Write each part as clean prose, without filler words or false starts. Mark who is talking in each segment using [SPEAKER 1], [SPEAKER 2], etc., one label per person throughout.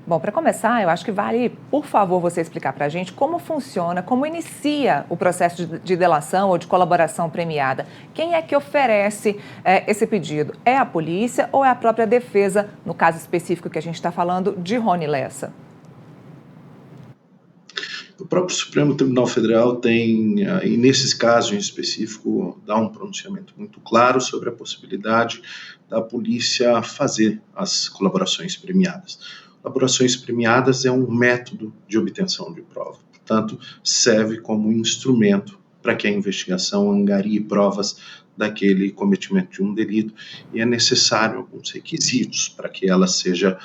[SPEAKER 1] Bom, para começar, eu acho que vale, por favor, você explicar para a gente como funciona, como inicia o processo de delação ou de colaboração premiada. Quem é que oferece esse pedido? É a polícia ou é a própria defesa, no caso específico que a gente está falando, de Rony Lessa?
[SPEAKER 2] O próprio Supremo Tribunal Federal tem, e nesses casos em específico, dá um pronunciamento muito claro sobre a possibilidade da polícia fazer as colaborações premiadas. Colaborações premiadas é um método de obtenção de prova, portanto, serve como instrumento para que a investigação angarie provas daquele cometimento de um delito e é necessário alguns requisitos para que ela seja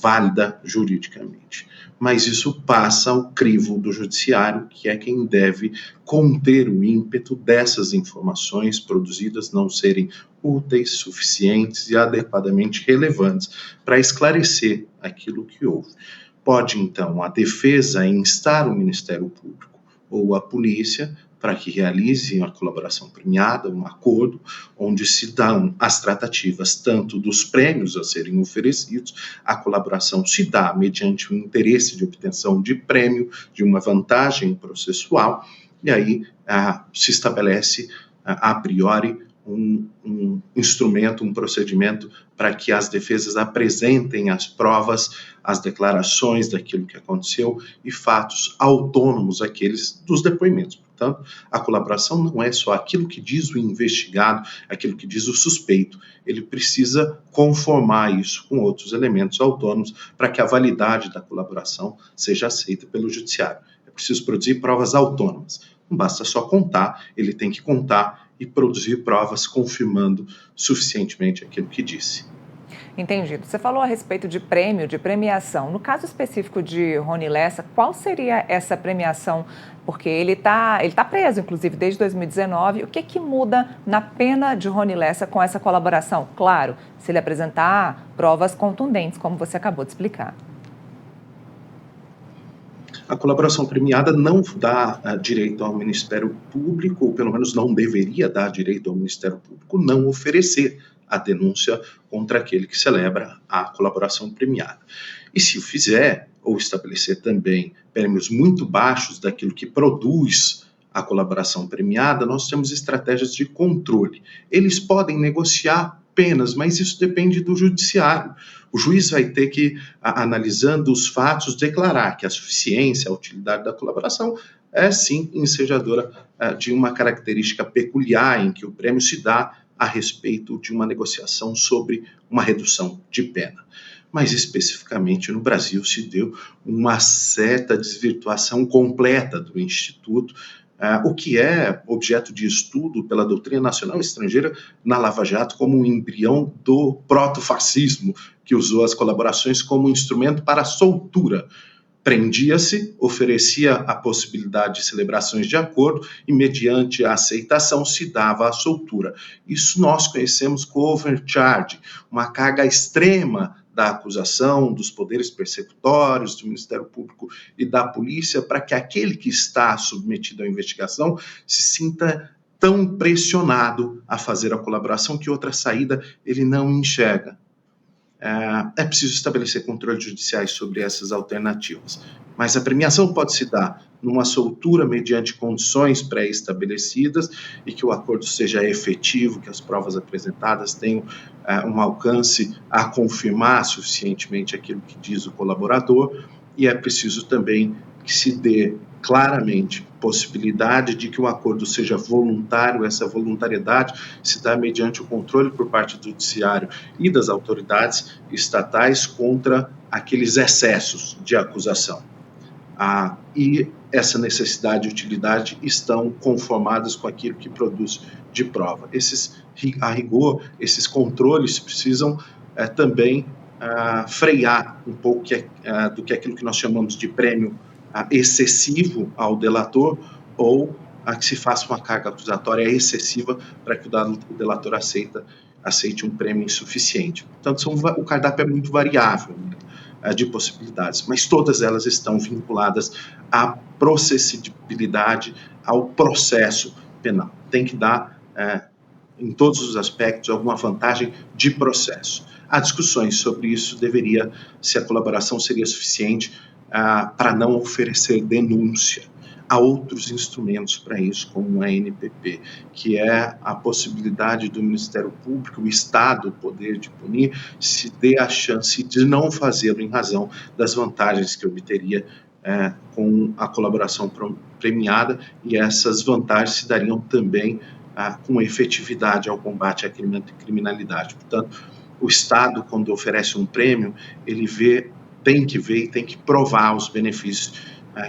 [SPEAKER 2] válida juridicamente. Mas isso passa ao crivo do judiciário, que é quem deve conter o ímpeto dessas informações produzidas não serem úteis, suficientes e adequadamente relevantes para esclarecer aquilo que houve. Pode, então, a defesa instar o Ministério Público ou a polícia para que realizem a colaboração premiada, um acordo, onde se dão as tratativas tanto dos prêmios a serem oferecidos, a colaboração se dá mediante o interesse de obtenção de prêmio, de uma vantagem processual, e aí se estabelece a priori um instrumento, um procedimento para que as defesas apresentem as provas, as declarações daquilo que aconteceu e fatos autônomos aqueles dos depoimentos. Portanto, a colaboração não é só aquilo que diz o investigado, aquilo que diz o suspeito. Ele precisa conformar isso com outros elementos autônomos para que a validade da colaboração seja aceita pelo judiciário. É preciso produzir provas autônomas. Não basta só contar, ele tem que contar e produzir provas confirmando suficientemente aquilo que disse.
[SPEAKER 1] Entendido. Você falou a respeito de prêmio, de premiação. No caso específico de Rony Lessa, qual seria essa premiação? Porque ele tá preso, inclusive, desde 2019. O que muda na pena de Rony Lessa com essa colaboração? Claro, se ele apresentar provas contundentes, como você acabou de explicar.
[SPEAKER 2] A colaboração premiada não dá direito ao Ministério Público, ou pelo menos não deveria dar direito ao Ministério Público, não oferecer a denúncia contra aquele que celebra a colaboração premiada. E se o fizer, ou estabelecer também prêmios muito baixos daquilo que produz a colaboração premiada, nós temos estratégias de controle. Eles podem negociar penas, mas isso depende do judiciário. O juiz vai ter que, analisando os fatos, declarar que a suficiência, a utilidade da colaboração é sim ensejadora de uma característica peculiar em que o prêmio se dá a respeito de uma negociação sobre uma redução de pena. Mas especificamente no Brasil se deu uma certa desvirtuação completa do Instituto, o que é objeto de estudo pela doutrina nacional e estrangeira na Lava Jato como um embrião do protofascismo, que usou as colaborações como instrumento para a soltura. Prendia-se, oferecia a possibilidade de celebrações de acordo e, mediante a aceitação, se dava a soltura. Isso nós conhecemos como overcharge, uma carga extrema da acusação, dos poderes persecutórios, do Ministério Público e da polícia, para que aquele que está submetido à investigação se sinta tão pressionado a fazer a colaboração que outra saída ele não enxerga. É preciso estabelecer controles judiciais sobre essas alternativas. Mas a premiação pode se dar numa soltura mediante condições pré-estabelecidas e que o acordo seja efetivo, que as provas apresentadas tenham um alcance a confirmar suficientemente aquilo que diz o colaborador, e é preciso também que se dê claramente possibilidade de que o acordo seja voluntário. Essa voluntariedade se dá mediante o controle por parte do judiciário e das autoridades estatais contra aqueles excessos de acusação. E essa necessidade e utilidade estão conformadas com aquilo que produz de prova. A rigor, esses controles precisam também frear um pouco do que aquilo que nós chamamos de prêmio excessivo ao delator, ou a que se faça uma carga acusatória excessiva para que o delator aceite um prêmio insuficiente. Portanto, o cardápio é muito variável, né, de possibilidades, mas todas elas estão vinculadas à processibilidade, ao processo penal. Tem que dar, em todos os aspectos, alguma vantagem de processo. há discussões sobre isso, se a colaboração seria suficiente para não oferecer denúncia. Há outros instrumentos para isso, como a NPP, que é a possibilidade do Ministério Público, o Estado, o poder de punir, se dê a chance de não fazê-lo em razão das vantagens que obteria com a colaboração premiada, e essas vantagens se dariam também com efetividade ao combate à criminalidade. Portanto, o Estado, quando oferece um prêmio, ele tem que ver e tem que provar os benefícios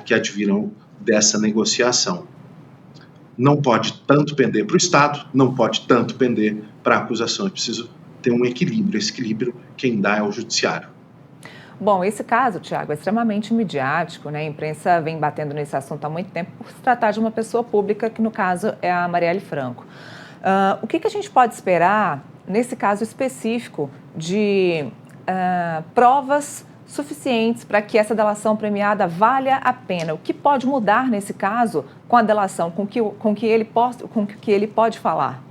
[SPEAKER 2] que advirão dessa negociação. Não pode tanto pender para o Estado, não pode tanto pender para a acusação. É preciso ter um equilíbrio. Esse equilíbrio, quem dá é o Judiciário.
[SPEAKER 1] Bom, esse caso, Tiago, é extremamente midiático, né? A imprensa vem batendo nesse assunto há muito tempo por se tratar de uma pessoa pública, que no caso é a Marielle Franco. O que a gente pode esperar, nesse caso específico, de provas suficientes para que essa delação premiada valha a pena? O que pode mudar nesse caso com a delação, com que ele pode falar?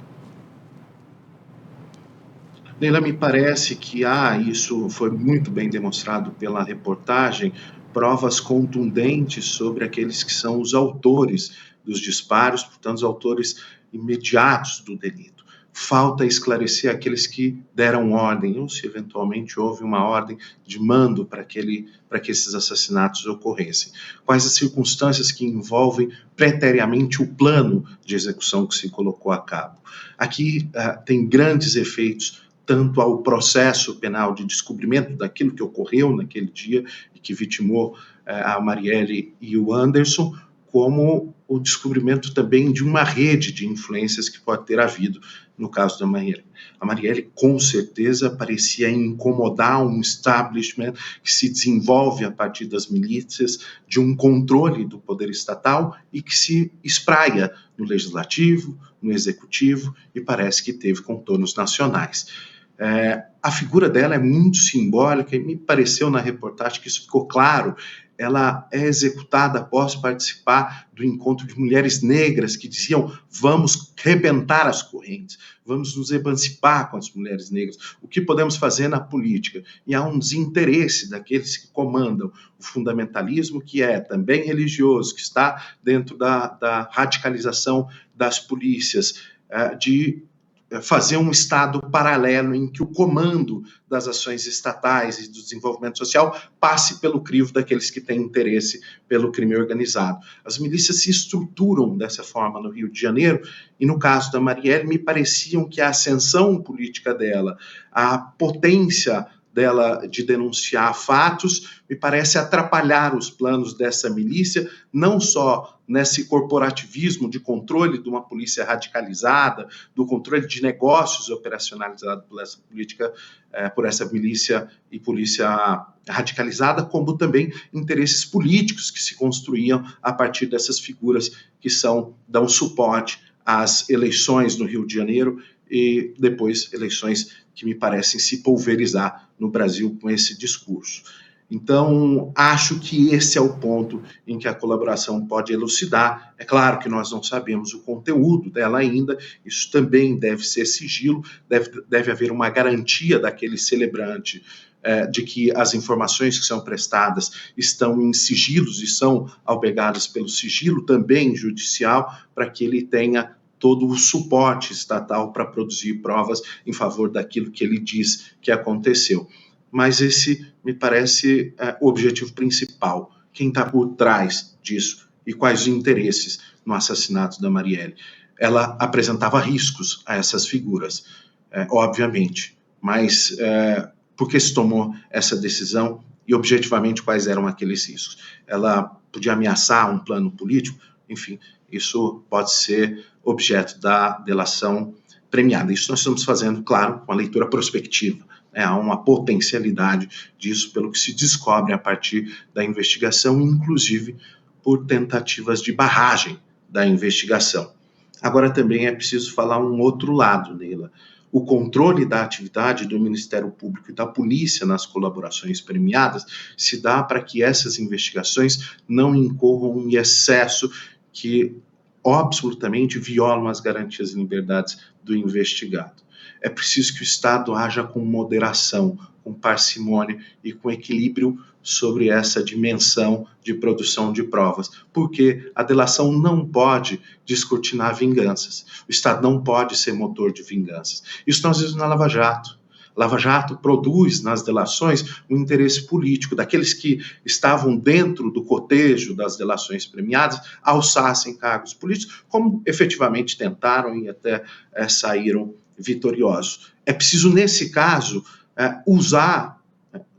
[SPEAKER 2] Neila, me parece que isso foi muito bem demonstrado pela reportagem, provas contundentes sobre aqueles que são os autores dos disparos, portanto, os autores imediatos do delito. Falta esclarecer aqueles que deram ordem, ou se eventualmente houve uma ordem de mando para que esses assassinatos ocorressem. Quais as circunstâncias que envolvem preteriamente o plano de execução que se colocou a cabo. Aqui tem grandes efeitos tanto ao processo penal de descobrimento daquilo que ocorreu naquele dia e que vitimou a Marielle e o Anderson, como o descobrimento também de uma rede de influências que pode ter havido no caso da Marielle. A Marielle, com certeza, parecia incomodar um establishment que se desenvolve a partir das milícias, de um controle do poder estatal e que se espraia no legislativo, no executivo, e parece que teve contornos nacionais. A figura dela é muito simbólica e me pareceu na reportagem que isso ficou claro. Ela é executada após participar do encontro de mulheres negras que diziam: vamos rebentar as correntes, vamos nos emancipar com as mulheres negras, o que podemos fazer na política? E há um desinteresse daqueles que comandam o fundamentalismo, que é também religioso, que está dentro da radicalização das polícias, de fazer um Estado paralelo em que o comando das ações estatais e do desenvolvimento social passe pelo crivo daqueles que têm interesse pelo crime organizado. As milícias se estruturam dessa forma no Rio de Janeiro e, no caso da Marielle, me pareciam que a ascensão política dela, a potência dela de denunciar fatos, me parece atrapalhar os planos dessa milícia, não só nesse corporativismo de controle de uma polícia radicalizada, do controle de negócios operacionalizado por essa política, por essa milícia e polícia radicalizada, como também interesses políticos que se construíam a partir dessas figuras que dão suporte às eleições no Rio de Janeiro e depois eleições que me parecem se pulverizar no Brasil com esse discurso. Então, acho que esse é o ponto em que a colaboração pode elucidar. É claro que nós não sabemos o conteúdo dela ainda, isso também deve ser sigilo, deve haver uma garantia daquele celebrante de que as informações que são prestadas estão em sigilos e são albergadas pelo sigilo também judicial, para que ele tenha todo o suporte estatal para produzir provas em favor daquilo que ele diz que aconteceu. Mas esse me parece o objetivo principal. Quem está por trás disso e quais os interesses no assassinato da Marielle. Ela apresentava riscos a essas figuras, obviamente, mas por que se tomou essa decisão e objetivamente quais eram aqueles riscos? Ela podia ameaçar um plano político? Enfim, isso pode ser objeto da delação premiada. Isso nós estamos fazendo, claro, com a leitura prospectiva. Há uma potencialidade disso pelo que se descobre a partir da investigação, inclusive por tentativas de barragem da investigação. Agora também é preciso falar um outro lado, Neila. O controle da atividade do Ministério Público e da polícia nas colaborações premiadas se dá para que essas investigações não incorram em excesso que absolutamente violam as garantias e liberdades do investigado. é preciso que o Estado haja com moderação, com parcimônia e com equilíbrio sobre essa dimensão de produção de provas, porque a delação não pode descortinar vinganças, o Estado não pode ser motor de vinganças. Isso nós vimos na Lava Jato. Lava Jato produz nas delações um interesse político, daqueles que estavam dentro do cotejo das delações premiadas, alçassem cargos políticos, como efetivamente tentaram e até saíram vitoriosos. É preciso, nesse caso, usar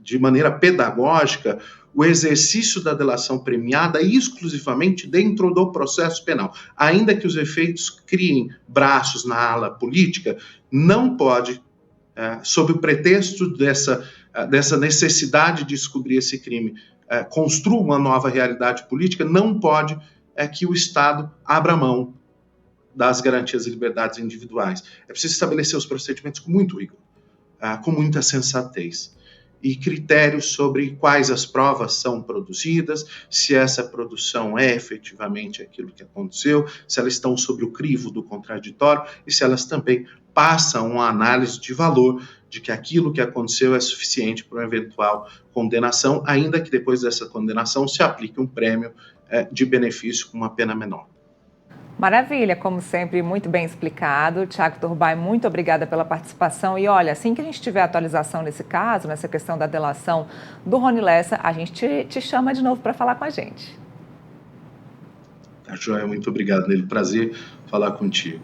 [SPEAKER 2] de maneira pedagógica o exercício da delação premiada exclusivamente dentro do processo penal. Ainda que os efeitos criem braços na ala política, não pode, sob o pretexto dessa necessidade de descobrir esse crime, construa uma nova realidade política, não pode que o Estado abra mão das garantias e liberdades individuais. É preciso estabelecer os procedimentos com muito rigor, com muita sensatez, e critérios sobre quais as provas são produzidas, se essa produção é efetivamente aquilo que aconteceu, se elas estão sob o crivo do contraditório e se elas também passam uma análise de valor de que aquilo que aconteceu é suficiente para uma eventual condenação, ainda que depois dessa condenação se aplique um prêmio de benefício com uma pena menor.
[SPEAKER 1] Maravilha, como sempre, muito bem explicado. Thiago Turbay, muito obrigada pela participação. E olha, assim que a gente tiver atualização nesse caso, nessa questão da delação do Rony Lessa, a gente te chama de novo para falar com a gente.
[SPEAKER 2] Tá joia, muito obrigado, Nele. Prazer falar contigo.